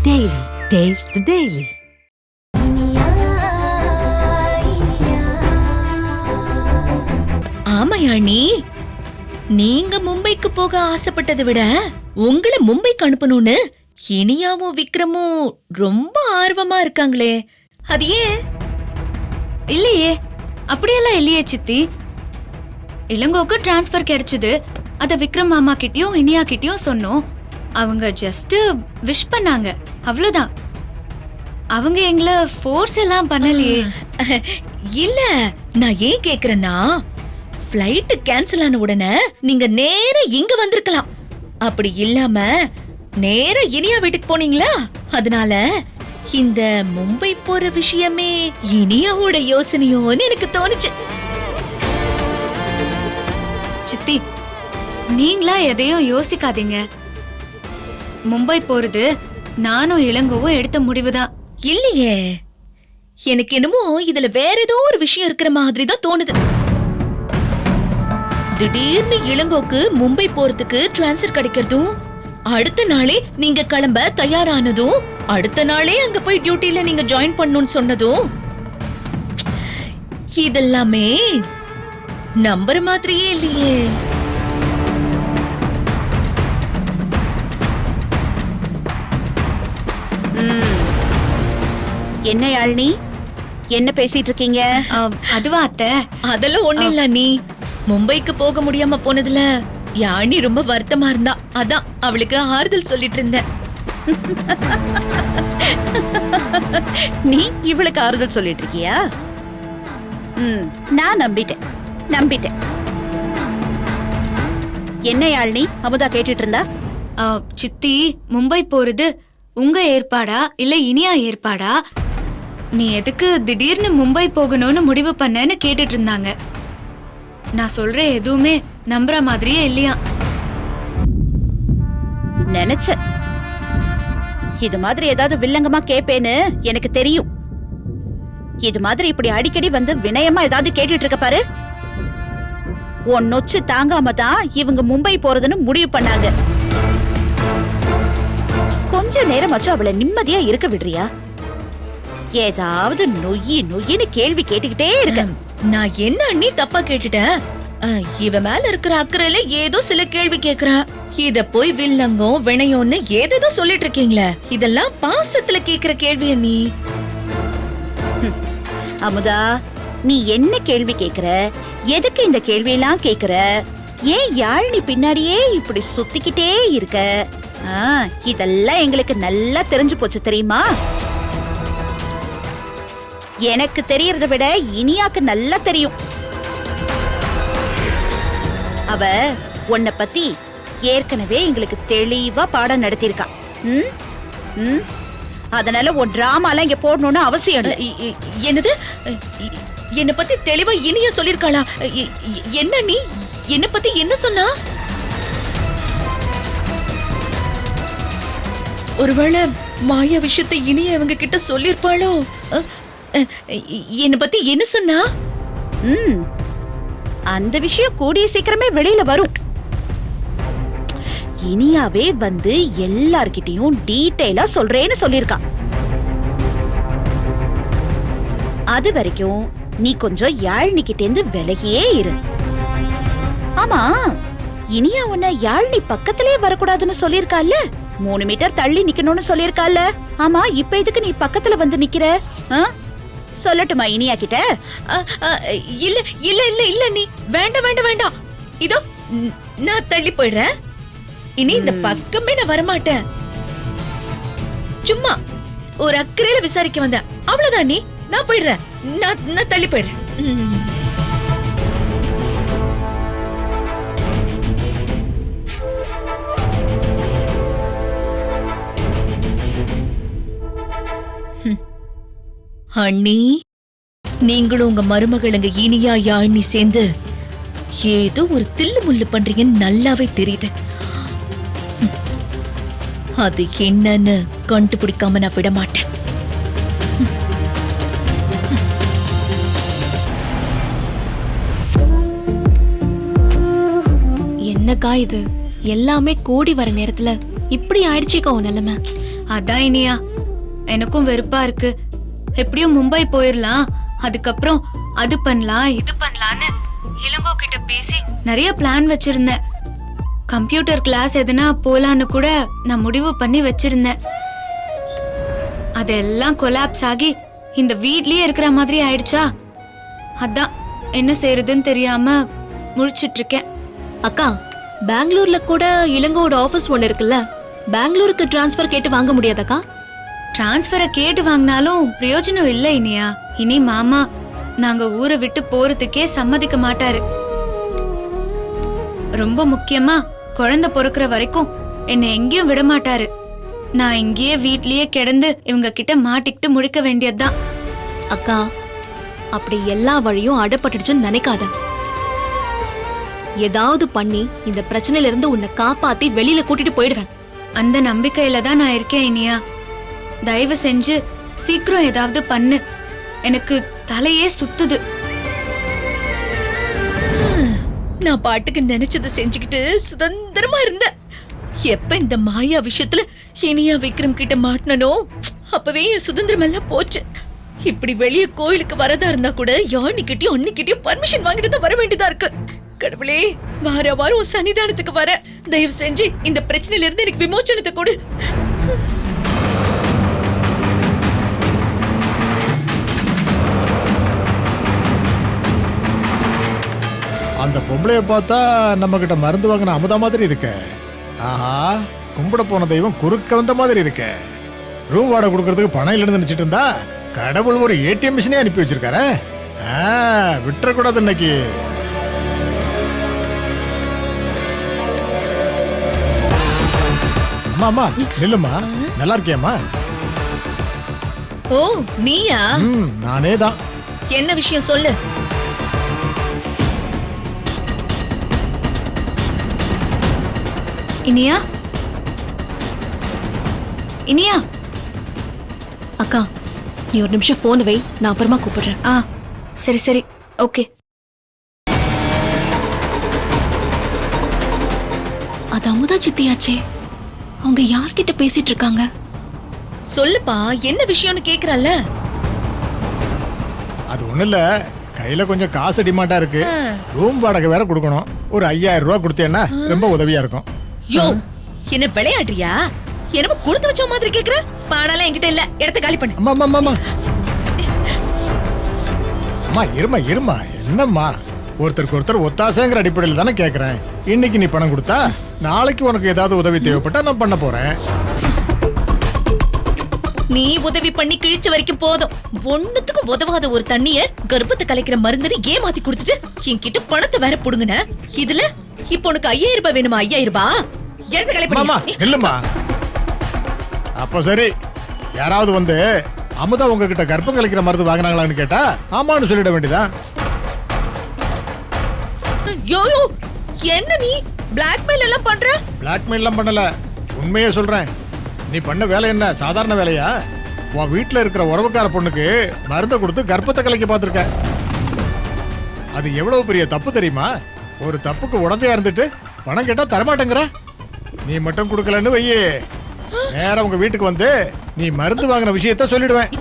Daily. Taste the Daily. ஆமாயாணி, நீங்க மும்பைக்கு போக ஆசைப்பட்டதை விட உங்களை மும்பைக்கு அனுப்பணும்னு இனியாவும் விக்ரமும் ரொம்ப ஆர்வமா இருக்காங்களே, அது ஏன்? இல்லையே, அப்படியெல்லாம் இல்லையே சித்தி. இளங்கோக்கு டிரான்ஸ்பர் கிடைச்சது. அத விக்ரம் மாமா கிட்டயும் இனியா கிட்டயும் சொன்னோம். அவங்க ஜஸ்ட் விஷ் பண்ணாங்க, அவ்வளவுதான். அவங்க எங்களை ஃபோர்ஸ் எல்லாம் பண்ணலையே. இல்ல, நான் ஏன் கேக்குறேன்னா, ஃப்ளைட் கேன்சல் ஆன உடனே நீங்க நேரா இங்க வந்திருக்கலாம். அப்படி இல்லாம நேரா இனியா வீட்டுக்கு போனீங்களா, அதனால இந்த மும்பை போற விஷயமே இனியாவோட யோசனையோன்னு எனக்கு தோணுச்சு. சித்தி, நீங்களா எதையும் யோசிக்காதீங்க. மும்பை போறது நானும் இளங்கோவும் எடுத்த முடிவுதான். இல்லையே, எனக்கு என்னமோ இதுல வேற ஏதோ ஒரு விஷயம் இருக்கிற மாதிரி தான் தோணுது. திடீர்னு இளங்கோக்கு மும்பை போறதுக்கு டிரான்ஸ்ஃபர் கிடைக்கிறதும், அடுத்த நாளே நீங்க கிளம்ப தயாரானதும், அடுத்த நாளே அங்க போய் டியூட்டில நீங்க ஜாயின் பண்ணணும்னு சொன்னதும், இதெல்லாமே நம்புற மாதிரியே இல்லையே. என்ன யாழினி, என்ன பேசிட்டு இருக்கீங்க? அதுவா அத்தை? அதெல்லாம் ஒண்ணு இல்ல. நீ மும்பைக்கு போக முடியாம போனதுல யாழி ரொம்ப வருத்தமா இருந்தா, அதான் அவளுக்கு ஆறுதல் சொல்லிட்டு இருந்தேன். நீ இவளுக்கு ஆறுதல் சொல்லிட்டு இருக்கியா? நான் நம்பிட்டேன். என்ன யாழினி, அமுதா கேட்டுட்டு இருந்தா? சித்தி, மும்பை போறது உங்க ஏற்பாடா இல்ல இனியா ஏற்பாடா? நீ எதுக்கு திடீர்னு மும்பை போகணும்னு முடிவு பண்ணேன்னு கேட்டுட்டு இருந்தாங்க. நான் சொல்ற எதுவுமே நம்புற மாதிரியே இல்லையா. நினைச்சேன் இது மாதிரி ஏதாவது வில்லங்கமா கேப்பேன்னு எனக்கு தெரியும். இது மாதிரி இப்படி அடிக்கடி வந்து வினயமா ஏதாவது கேட்டுட்டு இருக்க பாரு. உன் நொச்சு தாங்காம தான் இவங்க மும்பை போறதுன்னு முடிவு பண்ணாங்க. கொஞ்ச நேரமாச்சும் அவளை நிம்மதியா இருக்க விடுறியா? ஏதாவது நொய்யின்னு கேள்வி கேட்டுக்கிட்டே இருக்க. நான் என்ன அண்ணி தப்பா கேட்டுட்டேன்? இவ மேல இருக்கிற அக்கறையில ஏதோ சில கேள்வி கேக்குறேன். இத போய் வில்லங்கம் வினயம்னு ஏதேதோ சொல்லிட்டு இருக்கீங்களே, இதெல்லாம் பாசத்துல கேக்குற கேள்வி அண்ணி. அமுதா, நீ என்ன கேள்வி கேக்குற? எதுக்கு இந்த கேள்வி எல்லாம் கேக்குற? ஏன் யாழினி பின்னாடியே இப்படி சுத்திக்கிட்டே இருக்க? இதெல்லாம் எங்களுக்கு நல்லா தெரிஞ்சு போச்சு தெரியுமா? எனக்கு தெரியறத விட இனியாக்கு நல்லா தெரியும். அவ உன்னை பத்தி ஏற்கனவே எங்களுக்கு தெளிவா பாடம் நடத்திருக்கா. அதனால உன் டிராமாலாம் இங்க போடணும்னு அவசியம் இல்லை. என்னது? என்ன பத்தி தெளிவா இனிய சொல்லிருக்காளா? என்ன நீ என்ன பத்தி என்ன சொன்னா? ஒருவேளை மாயா விஷயத்தை இனிய இவங்க கிட்ட சொல்லிருப்பாளோ? என்ன பத்தி என்ன சொன்னா? அந்த விஷயம் கூடிய சீக்கிரமே வெளியில வரும். இனியாவே வந்து எல்லார்கிட்டயும் டீடைலா சொல்றேன்னு சொல்லிருக்கா. அது வரைக்கும் நீ கொஞ்சம் யாழினி கிட்ட இருந்து விலகியே இரு. ஆமா, இனியா உன்னை யாழினி பக்கத்திலே வரக்கூடாதுன்னு சொல்லிருக்கால, 3 மீட்டர் தள்ளி நிக்கணும்னு சொல்லிருக்கால. ஆமா, இப்ப எதுக்கு நீ பக்கத்துல வந்து நிக்கிற? சொல்லட்டுமா இனியா கிட்ட? இல்ல இல்ல இல்ல இல்ல, நீ வேண்டாம். இதோ நான் தள்ளி போயிடுறேன். இனி இந்த பக்கமே நான் வரமாட்டேன். சும்மா ஒரு அக்கறையில விசாரிக்க வந்தேன், அவ்வளவுதான். நீ நான் போயிடுறேன். நான் தள்ளி போயிடுறேன். அண்ணி, நீங்களும் உங்க மருமகளுங்க இனியா யாழினி சேர்ந்து ஏதோ ஒரு தில்லு முள்ளு பண்றீங்கன்னு நல்லாவே தெரியுது. அது என்னன்னு கண்டுபிடிக்காம நான் விட மாட்டேன். என்னக்கா இது? எல்லாமே கூடி வர நேரத்துல இப்படி ஆயிடுச்சுக்கா உன் நிலைமை. அதான் இனியா எனக்கும் வெறுப்பா இருக்கு. எப்படியும் மும்பை போயிடலாம், அதுக்கப்புறம் அது பண்ணலாம் இது பண்ணலான்னு இளங்கோ கிட்ட பேசி நிறைய பிளான் வச்சிருந்தேன். கம்ப்யூட்டர் கிளாஸ் எதுனா போலான்னு கூட நான் முடிவு பண்ணி வச்சிருந்தேன். அதெல்லாம் கொலாப்ஸ் ஆகி இந்த வீட்லயே இருக்கிற மாதிரி ஆயிடுச்சா, அதான் என்ன செய்யறதுன்னு தெரியாம முழிச்சிட்டு இருக்கேன். அக்கா, பெங்களூர்ல கூட இளங்கோட ஆபீஸ் ஒன்னு இருக்குல்ல, பெங்களூருக்கு டிரான்ஸ்ஃபர் கேட்டு வாங்க முடியாதக்கா? டிரான்ஸ்ஃபரை கேட்டு வாங்கினாலும் பிரயோஜனம் இல்லை இனியா. இனி மாமா நாங்க ஊரை விட்டு போறதுக்கே சம்மதிக்க மாட்டாரு. ரொம்ப முக்கியமா குழந்தை பொறுக்கிற வரைக்கும் என்னை எங்கேயும் விட மாட்டாரு. நான் இங்கேயே வீட்லயே கிடந்து இவங்க கிட்ட மாட்டிக்கிட்டு முழிக்க வேண்டியதுதான். அக்கா, அப்படி எல்லா வழியும் அடப்பட்டுடுச்சுன்னு நினைக்காத. ஏதாவது பண்ணி இந்த பிரச்சனையில இருந்து உன்னை காப்பாத்தி வெளியில கூட்டிட்டு போயிடுவேன். அந்த நம்பிக்கையில தான் நான் இருக்கேன் இனியா. தயவு செஞ்சு சீக்கிரம் ஏதாவது பண்ணு, எனக்கு தலையே சுத்துது. நான் பாட்டுக்கு நினைச்சதை செஞ்சுக்கிட்டு சுதந்திரமா இருந்தேன். எப்ப இந்த மாயா விஷயத்துல இனியா விக்ரம் கிட்ட மாட்டினோ அப்பவே என் சுதந்திரம் எல்லாம் போச்சு. இப்படி வெளியே கோயிலுக்கு வரதா இருந்தா கூட யானிக்கிட்டயும் அன்னிக்கிட்டயும் பர்மிஷன் வாங்கிட்டு தான் வர வேண்டியதா இருக்கு. கடவுளே, வார வாரம் உன் சன்னிதானத்துக்கு வர, தயவு செஞ்சு இந்த பிரச்சனையில இருந்து எனக்கு விமோச்சனத்தை கொடு. அந்த பொம்பளைய பார்த்தா நம்ம கிட்ட மருந்து வாங்கின அமுதா மாதிரி இருக்க. ஆஹா, கும்பிட போன தெய்வம் குறுக்க வந்த மாதிரி இருக்க. ரூம் வாடகை கொடுக்கறதுக்கு பணம் இல்லைன்னு நினைச்சிட்டு இருந்தா கடவுள் ஒரு ஏடிஎம் மிஷினே அனுப்பி வச்சிருக்காரு. விட்டுறக்கூடாது இன்னைக்கு. அம்மா அம்மா நில்லுமா, நல்லா இருக்கியாம்மா? ஓ, நீயா? நானே தான். என்ன விஷயம் சொல்லு. இனியா, இனியா. அக்கா, நீ ஒரு நிமிஷம் போன் வை, நான் அப்புறமா கூப்பிடுறேன். சரி சரி, ஓகே. அது அமுதா சித்தியாச்சே, அவங்க யார்கிட்ட பேசிட்டு இருக்காங்க? சொல்லுப்பா, என்ன விஷயம்னு கேக்குறல்ல. அது ஒண்ணு இல்ல, கையில கொஞ்சம் காசு டிமாண்டா இருக்கு. ரூம் வாடகை வேற கொடுக்கணும். ஒரு 5000 ரூபாய் கொடுத்தேன்னா ரொம்ப உதவியா இருக்கும். யோ, என்ன விளையாடுறியா? என்னமோ கொடுத்து வச்ச மாதிரி கேக்குற. பணம்லாம் என்கிட்ட இல்ல, இடத்த காலி பண்ணு. அம்மா அம்மா அம்மா அம்மா, இருமா இருமா. என்னம்மா, ஒருத்தருக்கு ஒருத்தர் ஒத்தாசைங்கிற அடிப்படையில் தானே கேக்குறேன். இன்னைக்கு நீ பணம் கொடுத்தா நாளைக்கு உனக்கு ஏதாவது உதவி தேவைப்பட்டா நான் பண்ண போறேன். நீ உதவி பண்ணி கிழிச்ச வரைக்கும் போதும். ஒண்ணுத்துக்கு உதவாத ஒரு தண்ணிய கர்ப்பத்தை கலைக்கிற மருந்துன்னு ஏமாத்தி கொடுத்துட்டு என்கிட்ட பணத்தை வேற புடுங்கன. இதுல இப்போ உனக்கு 5000 ரூபாய் வேணுமா? 5000 ரூபாய் இடத்த காலி பண்ணு. இல்லம்மா, அப்ப சரி. யாராவது வந்து அமுதா உங்ககிட்ட கர்ப்பம் கலைக்கிற மருந்து வாங்கினாங்களான்னு கேட்டா ஆமான்னு சொல்லிட வேண்டியதா. யோ, என்ன நீ பிளாக்மெயில் எல்லாம் பண்ற? பிளாக்மெயில் எல்லாம் பண்ணல, உண்மையே சொல்றேன். நீ பண்ண வேலை என்ன சாதாரண வேலையா? உன் வீட்டுல இருக்கிற உறவுக்கார பொண்ணுக்கு மருந்தை கொடுத்து கர்ப்பத்தை கலைக்க பார்த்திருக்க. அது எவ்வளவு பெரிய தப்பு தெரியுமா? ஒரு தப்புக்கு உடந்தையா இருந்துட்டு பணம் கேட்டா தரமாட்டேங்கிற. நீ மட்டும் கொடுக்கலன்னு வையே, நேரா உங்க வீட்டுக்கு வந்து நீ மருந்து வாங்கின விஷயத்த சொல்லிடுவேன்.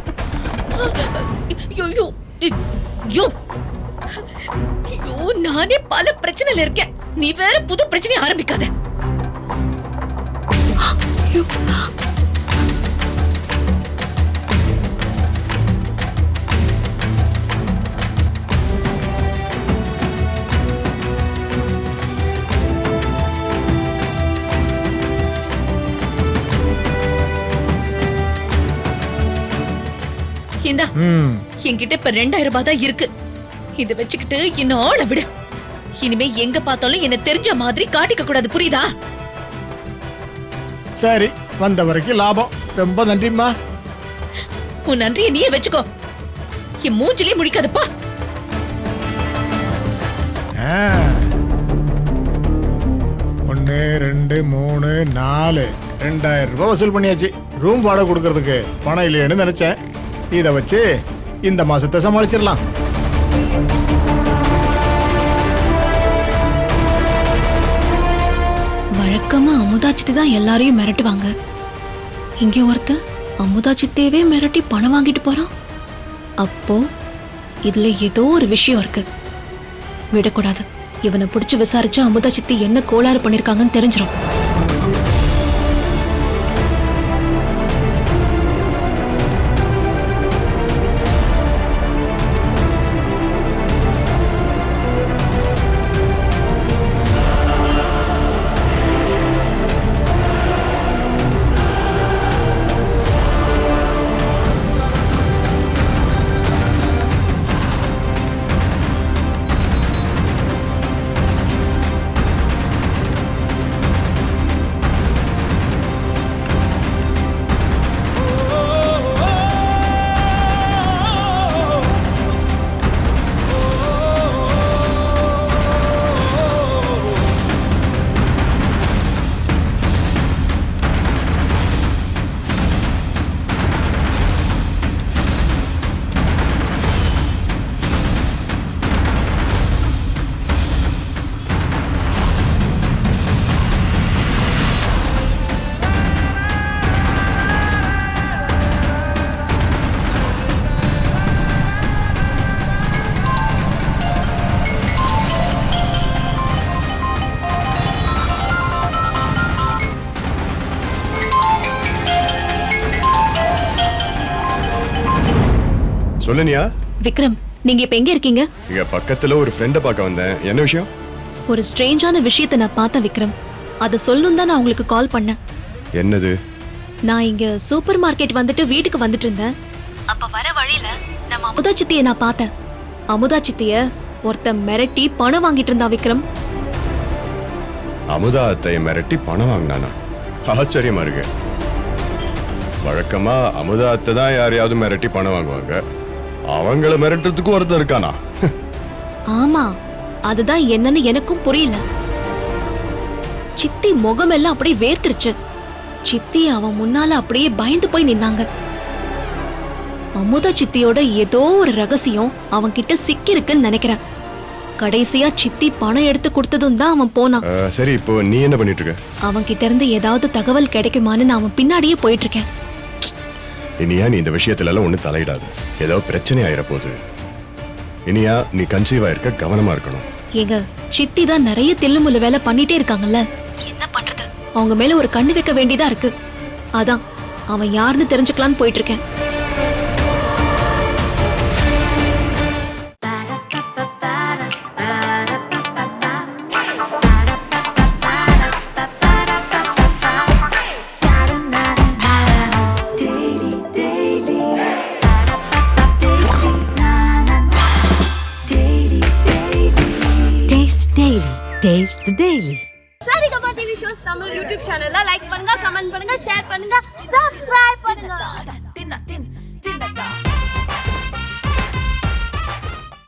நானே பல பிரச்சனையில இருக்கேன், நீ வேற புது பிரச்சனை ஆரம்பிக்காத. இந்தா, என்கிட்ட இப்ப 2000 ரூபாய் தான் இருக்கு. இத வச்சுக்கிட்டு இன்னும் ஆள விடு. இனிமே எங்க பார்த்தாலும் என்ன தெரிஞ்ச மாதிரி காட்டிக்க கூடாது, புரியுதா? சரி, வந்த வரைக்கும் லாபம். ரொம்ப நன்றிம்மா. உன் நன்றியை நீயே வச்சுக்கோ, என் மூஞ்சிலே முடிக்காதப்பா. 1 2 3 4 2000 ரூபாய் வசூல் பண்ணியாச்சு. ரூம் வாடகை கொடுக்கறதுக்கு பணம் இல்லையேன்னு நினைச்சேன். இத வச்சு இந்த மாசத்தை சமாளிச்சிடலாம். வழக்கமா அமுதா சித்தி தான் எல்லாரையும் மிரட்டுவாங்க. இங்க ஒருத்தன் அமுதா சித்தேவே மிரட்டி பணம் வாங்கிட்டு போறான். அப்போ இதுல ஏதோ ஒரு விஷயம் இருக்கு. விடக்கூடாது. இவனை பிடிச்சு விசாரிச்சா அமுதா சித்தி என்ன கோளாறு பண்ணிருக்காங்கன்னு தெரிஞ்சிடும். சொல்லுனியா? விக்ரம், நீங்க இப்ப எங்க இருக்கீங்க? இங்க பக்கத்துல ஒரு ஃப்ரெண்ட பார்க்க வந்தேன். என்ன விஷயம்? ஒரு ஸ்ட்ரேஞ்சான விஷயத்தை நான் பார்த்தேன் விக்ரம். அதை சொல்லணும் தான் நான் உங்களுக்கு கால் பண்ணேன். என்னது? நான் இங்க சூப்பர் மார்க்கெட் வந்துட்டு வீட்டுக்கு வந்துட்டு இருந்தேன். அப்ப வர வழியில நம்ம அமுதா சித்திய நான் பார்த்தேன். அமுதா சித்திய ஒருத்தன் மிரட்டி பணம் வாங்கிட்டு இருந்தா விக்ரம். அமுதா அத்தைய மிரட்டி பணம் வாங்கினானா? ஆச்சரியமா இருக்கு. வழக்கமா அமுதா அத்தை தான் யாரையாவது மிரட்டி பணம் வாங்குவாங்க. அவங்கள மிரட்டுறதுக்கு ஒருத்தர் இருக்கானா? ஆமா, அதுதான் என்னன்னு எனக்கும் புரியல. சித்தி முகம் எல்லாம் அப்படியே வேர்த்துருச்சு. சித்தி அவன் முன்னால அப்படியே பயந்து போய் நின்னாங்க. அமுதா சித்தியோட ஏதோ ஒரு ரகசியம் அவன் கிட்ட சிக்கிருக்குன்னு நினைக்கிறேன். கடைசியா சித்தி பணம் எடுத்து கொடுத்ததும் தான் அவன் போனான். சரி, இப்போ நீ என்ன பண்ணிட்டு இருக்க? அவன் கிட்ட இருந்து ஏதாவது தகவல் கிடைக்குமான்னு நான் அவன் பின்னாடியே போயிட்டு இருக்கேன். இனியா, நீ இந்த விஷயத்துல எல்லாம் ஒண்ணு தலையிடாது. ஏதோ பிரச்சனை ஆயிர போகுது. இனியா, நீ கன்சீவ் ஆயிருக்க, கவனமா இருக்கணும். ஏங்க, சித்தி தான் நிறைய தில்லுமுல்லு வேலை பண்ணிட்டே இருக்காங்கல்ல, என்ன பண்றது? அவங்க மேல ஒரு கண்ணு வைக்க வேண்டியதா இருக்கு. அதான் அவன் யாருன்னு தெரிஞ்சுக்கலான்னு போயிட்டு இருக்கேன். Taste the Daily. Saregama TV shows Tamil YouTube சேனல்ல லைக் பண்ணுங்க, கமெண்ட் பண்ணுங்க, ஷேர் பண்ணுங்க, சப்ஸ்கிரைப் பண்ணுங்க.